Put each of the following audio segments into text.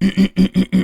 Hello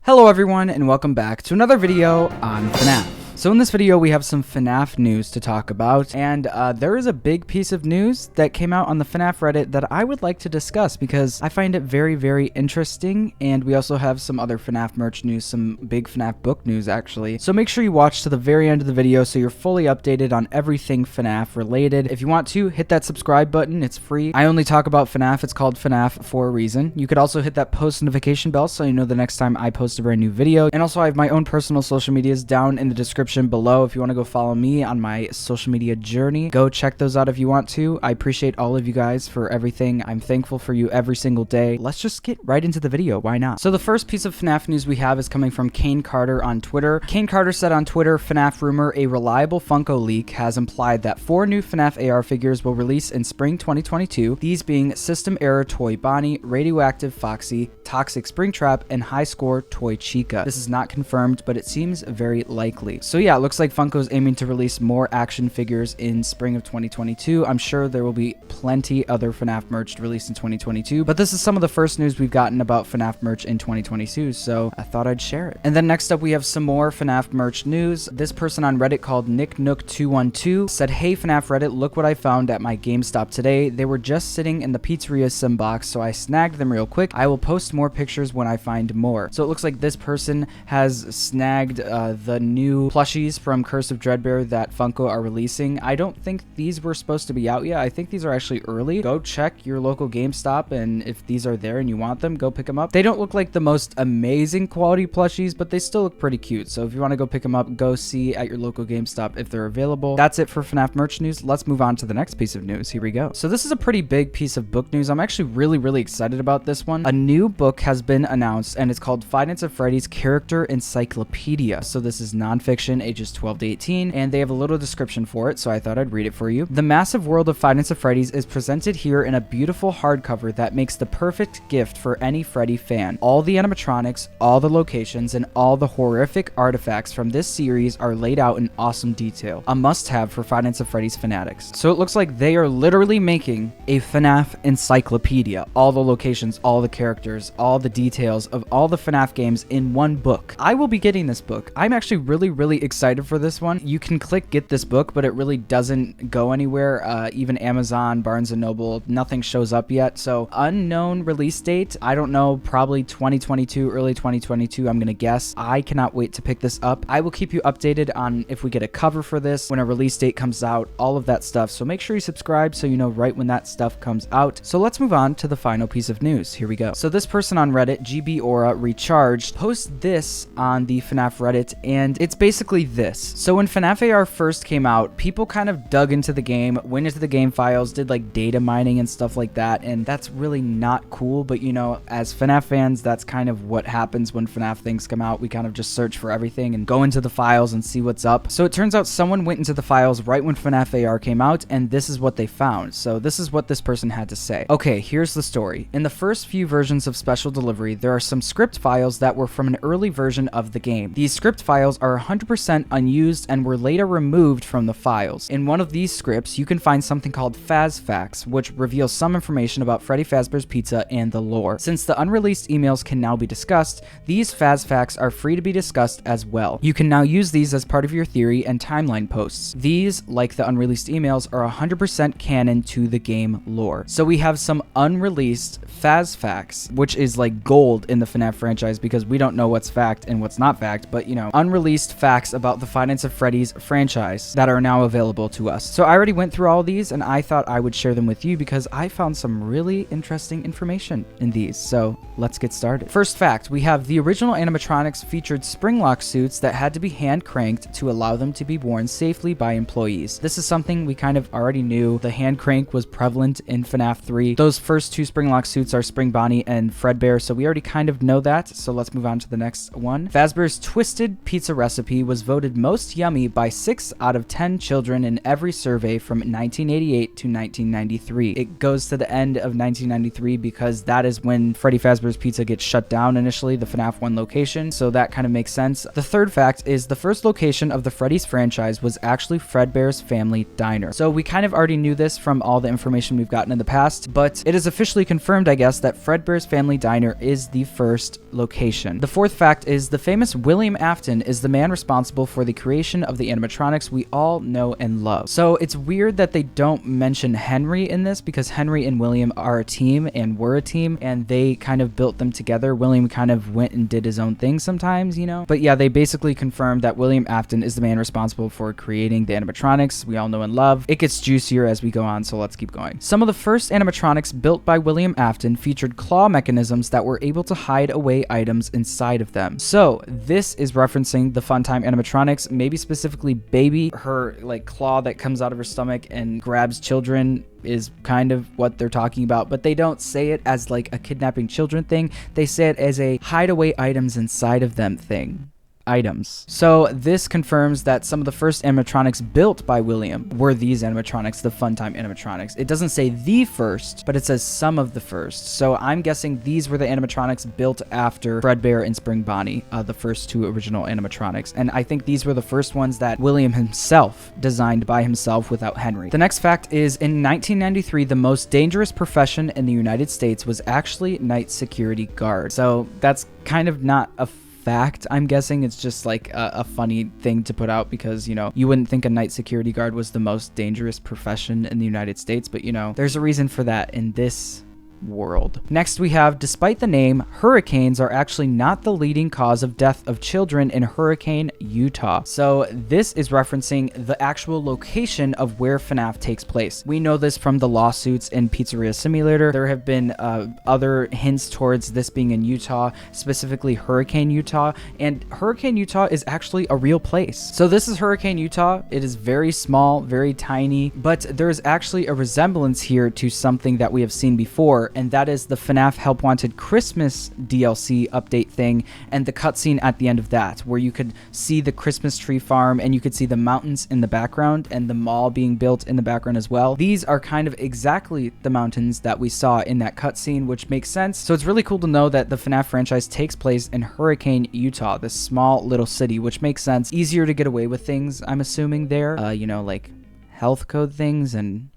everyone and welcome back to another video on FNAF. So in this video we have some FNAF news to talk about, and there is a big piece of news that came out on the FNAF Reddit that I would like to discuss because I find it very, very interesting, and we also have some other FNAF merch news, some big FNAF book news actually. So make sure you watch to the very end of the video so you're fully updated on everything FNAF related. If you want to, hit that subscribe button, it's free. I only talk about FNAF, it's called FNAF for a reason. You could also hit that post notification bell so you know the next time I post a brand new video. And also I have my own personal social medias down in the description below. If you want to go follow me on my social media journey, go check those out if you want to. I appreciate all of you guys for everything. I'm thankful for you every single day. Let's just get right into the video. Why not? So the first piece of FNAF news we have is coming from Kane Carter on Twitter. Kane Carter said on Twitter, FNAF rumor, a reliable Funko leak has implied that 4 new FNAF AR figures will release in spring 2022. These being System Error Toy Bonnie, Radioactive Foxy, Toxic Springtrap, and High Score Toy Chica. This is not confirmed, but it seems very likely. So yeah, it looks like Funko's aiming to release more action figures in spring of 2022. I'm sure there will be plenty other FNAF merch released in 2022, but this is some of the first news we've gotten about FNAF merch in 2022, so I thought I'd share it. And then next up we have some more FNAF merch news. This person on Reddit called NickNook212 said, "Hey FNAF Reddit, look what I found at my GameStop today. They were just sitting in the pizzeria sim box, so I snagged them real quick. I will post more pictures when I find more." So it looks like this person has snagged the new plushies from Curse of Dreadbear that Funko are releasing. I don't think these were supposed to be out yet. I think these are actually early. Go check your local GameStop, and if these are there and you want them, go pick them up. They don't look like the most amazing quality plushies, but they still look pretty cute. So if you want to go pick them up, go see at your local GameStop if they're available. That's it for FNAF merch news. Let's move on to the next piece of news. Here we go. So this is a pretty big piece of book news. I'm actually really excited about this one. A new book has been announced, and it's called Five Nights at Freddy's Character Encyclopedia. So this is nonfiction, ages 12 to 18, and they have a little description for it, so I thought I'd read it for you. The massive world of Five Nights at Freddy's is presented here in a beautiful hardcover that makes the perfect gift for any Freddy fan. All the animatronics, all the locations, and all the horrific artifacts from this series are laid out in awesome detail. A must-have for Five Nights at Freddy's fanatics. So it looks like they are literally making a FNAF encyclopedia. All the locations, all the characters, all the details of all the FNAF games in one book. I will be getting this book. I'm actually really excited for this one. You can click get this book, but it really doesn't go anywhere. Even Amazon, Barnes & Noble, nothing shows up yet. So unknown release date. I don't know, probably 2022, early 2022, I'm gonna guess. I cannot wait to pick this up. I will keep you updated on if we get a cover for this, when a release date comes out, all of that stuff. So make sure you subscribe so you know right when that stuff comes out. So let's move on to the final piece of news. Here we go. So this person on Reddit, GB Aura Recharged, posted this on the FNAF Reddit, and it's basically this. So when FNAF AR first came out, people kind of dug into the game, went into the game files, did like data mining and stuff like that, and that's really not cool, but you know, as FNAF fans, that's kind of what happens when FNAF things come out. We kind of just search for everything and go into the files and see what's up. So it turns out someone went into the files right when FNAF AR came out, and this is what they found. So this is what this person had to say. Okay, here's the story. In the first few versions of Special Delivery, there are some script files that were from an early version of the game. These script files are 100% unused and were later removed from the files. In one of these scripts, you can find something called Faz Facts, which reveals some information about Freddy Fazbear's Pizza and the lore. Since the unreleased emails can now be discussed, these Faz Facts are free to be discussed as well. You can now use these as part of your theory and timeline posts. These, like the unreleased emails, are 100% canon to the game lore. So we have some unreleased Faz Facts, which is like gold in the FNAF franchise because we don't know what's fact and what's not fact, but you know, unreleased facts about the Five Nights at Freddy's franchise that are now available to us. So I already went through all these and I thought I would share them with you because I found some really interesting information in these. So let's get started. First fact, we have the original animatronics featured spring-lock suits that had to be hand cranked to allow them to be worn safely by employees. This is something we kind of already knew. The hand crank was prevalent in FNAF 3. Those first two spring-lock suits are Spring Bonnie and Fredbear, so we already kind of know that. So let's move on to the next one. Fazbear's Twisted Pizza recipe was was voted most yummy by 6 out of 10 children in every survey from 1988 to 1993. It goes to the end of 1993 because that is when Freddy Fazbear's Pizza gets shut down initially, the FNAF 1 location, so that kind of makes sense. The third fact is the first location of the Freddy's franchise was actually Fredbear's Family Diner. So we kind of already knew this from all the information we've gotten in the past, but it is officially confirmed, I guess, that Fredbear's Family Diner is the first location. The fourth fact is the famous William Afton is the man responsible for the creation of the animatronics we all know and love. So it's weird that they don't mention Henry in this because Henry and William are a team and were a team, and they kind of built them together. William kind of went and did his own thing sometimes, you know? But yeah, they basically confirmed that William Afton is the man responsible for creating the animatronics we all know and love. It gets juicier as we go on, so let's keep going. Some of the first animatronics built by William Afton featured claw mechanisms that were able to hide away items inside of them. So this is referencing the Funtime animatronics, maybe specifically Baby. Her like claw that comes out of her stomach and grabs children is kind of what they're talking about, but they don't say it as like a kidnapping children thing. They say it as a hide away items inside of them thing. Items. So this confirms that some of the first animatronics built by William were these animatronics, the Funtime animatronics. It doesn't say the first, but it says some of the first. So I'm guessing these were the animatronics built after Fredbear and Spring Bonnie, the first two original animatronics. And I think these were the first ones that William himself designed by himself without Henry. The next fact is in 1993, the most dangerous profession in the United States was actually night security guard. So that's kind of not a fact. I'm guessing it's just like a funny thing to put out because, you know, you wouldn't think a night security guard was the most dangerous profession in the United States, but you know, there's a reason for that in this world. Next we have, despite the name, hurricanes are actually not the leading cause of death of children in Hurricane, Utah. So this is referencing the actual location of where FNAF takes place. We know this from the lawsuits in Pizzeria Simulator. There have been other hints towards this being in Utah, specifically Hurricane, Utah, and Hurricane, Utah is actually a real place. So this is Hurricane, Utah. It is very small, very tiny, but there is actually a resemblance here to something that we have seen before, and that is the FNAF Help Wanted Christmas DLC update thing and the cutscene at the end of that, where you could see the Christmas tree farm and you could see the mountains in the background and the mall being built in the background as well. These are kind of exactly the mountains that we saw in that cutscene, which makes sense. So it's really cool to know that the FNAF franchise takes place in Hurricane, Utah, this small little city, which makes sense. Easier to get away with things, I'm assuming there, you know, like health code things and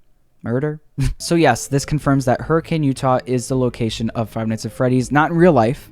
murder. So yes, this confirms that Hurricane, Utah is the location of Five Nights at Freddy's, not in real life,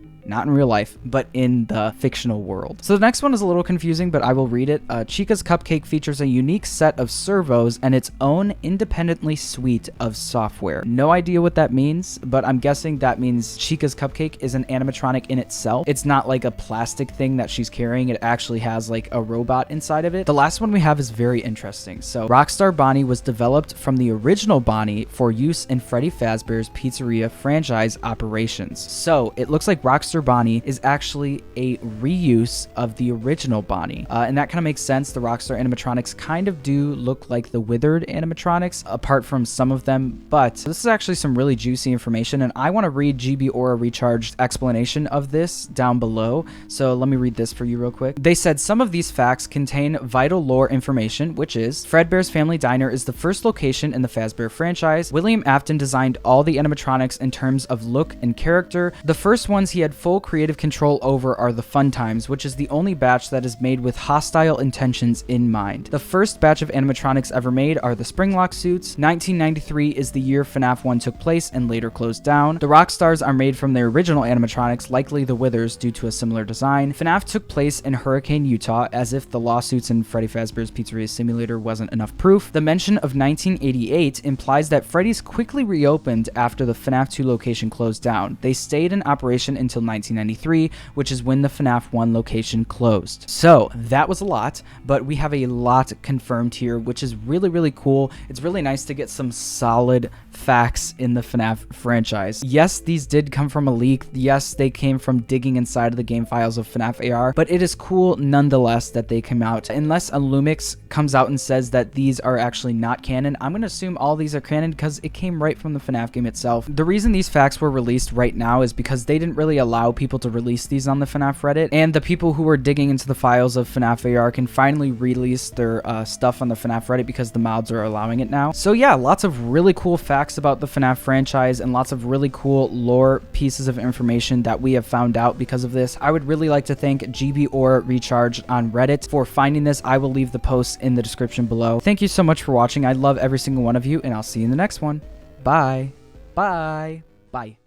but in the fictional world. So the next one is a little confusing, but I will read it. Chica's Cupcake features a unique set of servos and its own independently suite of software. No idea what that means, but I'm guessing that means Chica's Cupcake is an animatronic in itself. It's not like a plastic thing that she's carrying. It actually has like a robot inside of it. The last one we have is very interesting. So Rockstar Bonnie was developed from the original Bonnie for use in Freddy Fazbear's Pizzeria franchise operations. So it looks like Rockstar Bonnie is actually a reuse of the original Bonnie, and that kind of makes sense. The Rockstar animatronics kind of do look like the Withered animatronics, apart from some of them, but this is actually some really juicy information, and I want to read GB Aura Recharged's explanation of this down below, so let me read this for you real quick. They said some of these facts contain vital lore information, which is Fredbear's Family Diner is the first location in the Fazbear franchise. William Afton designed all the animatronics in terms of look and character. The first ones he had full creative control over are the Funtimes, which is the only batch that is made with hostile intentions in mind. The first batch of animatronics ever made are the Springlock suits. 1993 is the year FNAF 1 took place and later closed down. The Rockstars are made from their original animatronics, likely the Withers due to a similar design. FNAF took place in Hurricane, Utah, as if the lawsuits in Freddy Fazbear's Pizzeria Simulator wasn't enough proof. The mention of 1988 implies that Freddy's quickly reopened after the FNAF 2 location closed down. They stayed in operation until 1993, which is when the FNAF 1 location closed. So that was a lot, but we have a lot confirmed here, which is really, really cool. It's really nice to get some solid facts in the FNAF franchise. Yes, these did come from a leak. Yes, they came from digging inside of the game files of FNAF AR, but it is cool nonetheless that they came out. Unless a Lumix comes out and says that these are actually not canon, I'm going to assume all these are canon because it came right from the FNAF game itself. The reason these facts were released right now is because they didn't really allow allow people to release these on the FNAF Reddit, and the people who are digging into the files of FNAF AR can finally release their stuff on the FNAF Reddit because the mods are allowing it now. So yeah, lots of really cool facts about the FNAF franchise and lots of really cool lore pieces of information that we have found out because of this. I would really like to thank GB or Recharged on Reddit for finding this. I will leave the posts in the description below. Thank you so much for watching. I love every single one of you, and I'll see you in the next one. Bye. Bye. Bye.